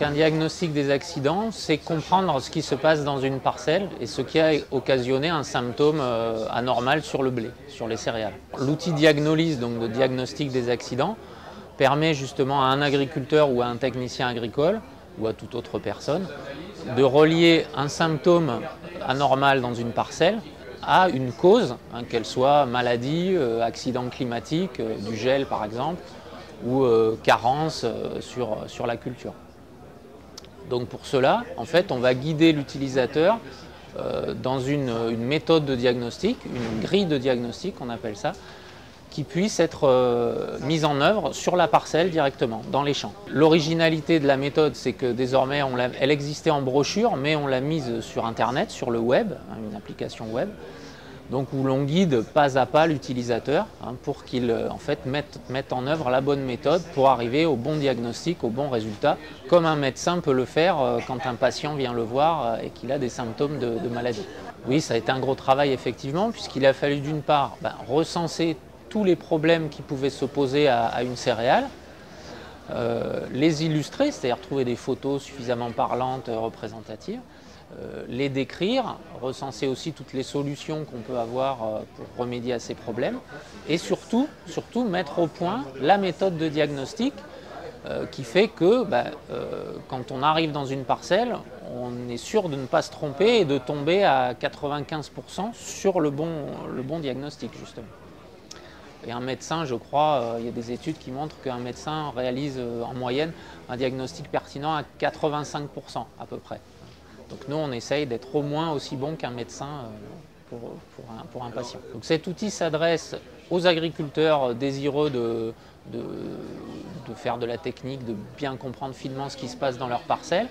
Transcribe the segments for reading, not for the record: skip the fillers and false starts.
un diagnostic des accidents, c'est comprendre ce qui se passe dans une parcelle et ce qui a occasionné un symptôme anormal sur le blé, sur les céréales. L'outil Diagnolis, donc de diagnostic des accidents, permet justement à un agriculteur ou à un technicien agricole ou à toute autre personne de relier un symptôme anormal dans une parcelle à une cause, qu'elle soit maladie, accident climatique, du gel par exemple, ou carence sur la culture. Donc pour cela, en fait, on va guider l'utilisateur dans une méthode de diagnostic, une grille de diagnostic, on appelle ça, qui puisse être mise en œuvre sur la parcelle directement, dans les champs. L'originalité de la méthode, c'est que désormais, elle existait en brochure, mais on l'a mise sur Internet, sur le web, une application web, donc où l'on guide pas à pas l'utilisateur pour qu'il en fait, mette en œuvre la bonne méthode pour arriver au bon diagnostic, au bon résultat, comme un médecin peut le faire quand un patient vient le voir et qu'il a des symptômes de maladie. Oui, ça a été un gros travail effectivement, puisqu'il a fallu d'une part recenser tous les problèmes qui pouvaient s'opposer à une céréale, les illustrer, c'est-à-dire trouver des photos suffisamment parlantes, représentatives, les décrire, recenser aussi toutes les solutions qu'on peut avoir pour remédier à ces problèmes et surtout mettre au point la méthode de diagnostic qui fait que quand on arrive dans une parcelle, on est sûr de ne pas se tromper et de tomber à 95% sur le bon diagnostic justement. Et un médecin, je crois, il y a des études qui montrent qu'un médecin réalise en moyenne un diagnostic pertinent à 85% à peu près. Donc nous, on essaye d'être au moins aussi bon qu'un médecin pour un patient. Donc cet outil s'adresse aux agriculteurs désireux de faire de la technique, de bien comprendre finement ce qui se passe dans leur parcelle,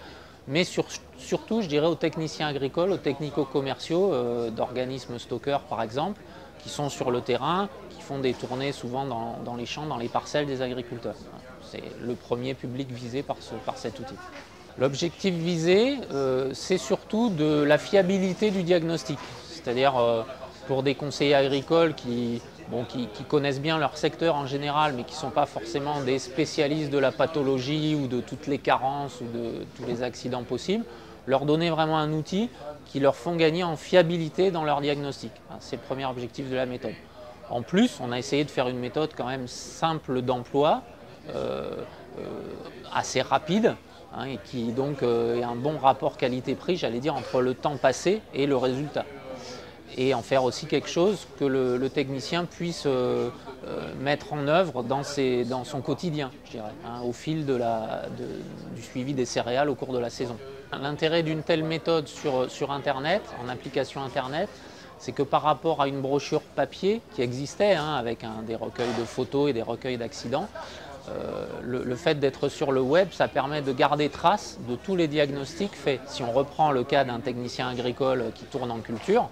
mais surtout, je dirais, aux techniciens agricoles, aux technico-commerciaux, d'organismes stockeurs par exemple, qui sont sur le terrain, qui font des tournées souvent dans les champs, dans les parcelles des agriculteurs. C'est le premier public visé par cet outil. L'objectif visé, c'est surtout de la fiabilité du diagnostic, c'est-à-dire pour des conseillers agricoles qui connaissent bien leur secteur en général, mais qui ne sont pas forcément des spécialistes de la pathologie ou de toutes les carences ou de tous les accidents possibles, leur donner vraiment un outil qui leur font gagner en fiabilité dans leur diagnostic. C'est le premier objectif de la méthode. En plus, on a essayé de faire une méthode quand même simple d'emploi, assez rapide, et qui donc est un bon rapport qualité-prix, j'allais dire, entre le temps passé et le résultat. Et en faire aussi quelque chose que le technicien puisse mettre en œuvre dans son quotidien, je dirais, au fil du suivi des céréales au cours de la saison. L'intérêt d'une telle méthode sur Internet, en application Internet, c'est que par rapport à une brochure papier qui existait, avec des recueils de photos et des recueils d'accidents, le fait d'être sur le web, ça permet de garder trace de tous les diagnostics faits. Si on reprend le cas d'un technicien agricole qui tourne en culture,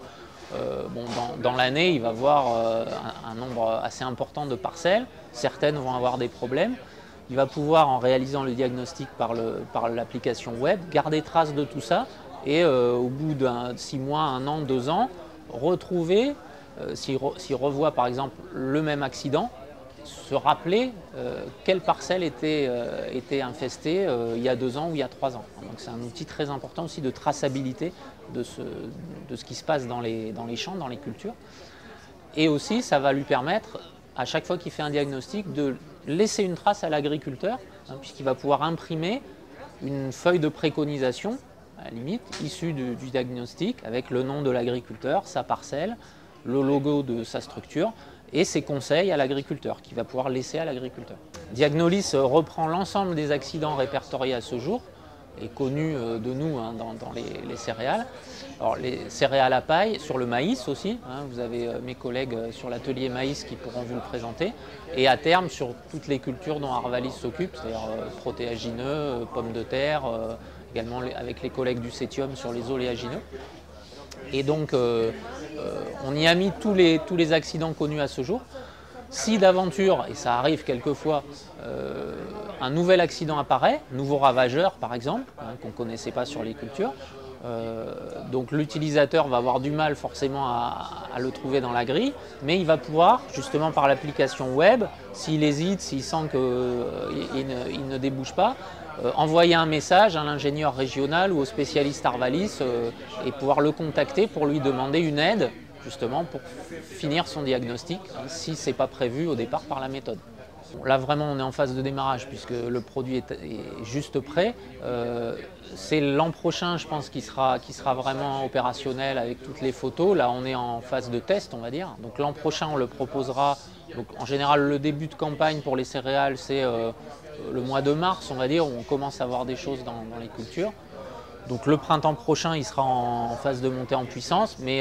dans l'année, il va voir un nombre assez important de parcelles. Certaines vont avoir des problèmes. Il va pouvoir, en réalisant le diagnostic par l'application web, garder trace de tout ça et au bout de 6 mois, 1 an, 2 ans, retrouver, s'il revoit par exemple le même accident, se rappeler quelle parcelle était infestée il y a 2 ans ou il y a 3 ans. Donc c'est un outil très important aussi de traçabilité de ce qui se passe dans les champs, dans les cultures. Et aussi, ça va lui permettre, à chaque fois qu'il fait un diagnostic, de laisser une trace à l'agriculteur, puisqu'il va pouvoir imprimer une feuille de préconisation, à la limite, issue du diagnostic, avec le nom de l'agriculteur, sa parcelle, le logo de sa structure, et ses conseils à l'agriculteur, qui va pouvoir laisser à l'agriculteur. Diagnolis reprend l'ensemble des accidents répertoriés à ce jour, et connus de nous dans les céréales. Alors les céréales à paille, sur le maïs aussi, vous avez mes collègues sur l'atelier maïs qui pourront vous le présenter, et à terme sur toutes les cultures dont Arvalis s'occupe, c'est-à-dire protéagineux, pommes de terre, également avec les collègues du Cétium sur les oléagineux. Et donc, on y a mis tous les accidents connus à ce jour. Si d'aventure, et ça arrive quelquefois, un nouvel accident apparaît, nouveau ravageur par exemple, qu'on ne connaissait pas sur les cultures, donc l'utilisateur va avoir du mal forcément à le trouver dans la grille, mais il va pouvoir, justement par l'application web, s'il hésite, s'il sent qu'il ne débouche pas, envoyer un message à l'ingénieur régional ou au spécialiste Arvalis et pouvoir le contacter pour lui demander une aide justement pour finir son diagnostic si ce n'est pas prévu au départ par la méthode. Là vraiment on est en phase de démarrage puisque le produit est juste prêt. C'est l'an prochain je pense qui sera vraiment opérationnel avec toutes les photos. Là on est en phase de test on va dire. Donc l'an prochain on le proposera. Donc, en général le début de campagne pour les céréales c'est le mois de mars on va dire où on commence à voir des choses dans les cultures. Donc le printemps prochain, il sera en phase de montée en puissance, mais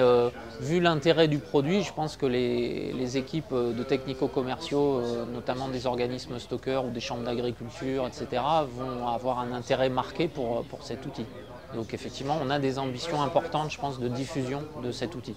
vu l'intérêt du produit, je pense que les équipes de technico-commerciaux, notamment des organismes stockeurs ou des chambres d'agriculture, etc., vont avoir un intérêt marqué pour cet outil. Donc effectivement, on a des ambitions importantes, je pense, de diffusion de cet outil.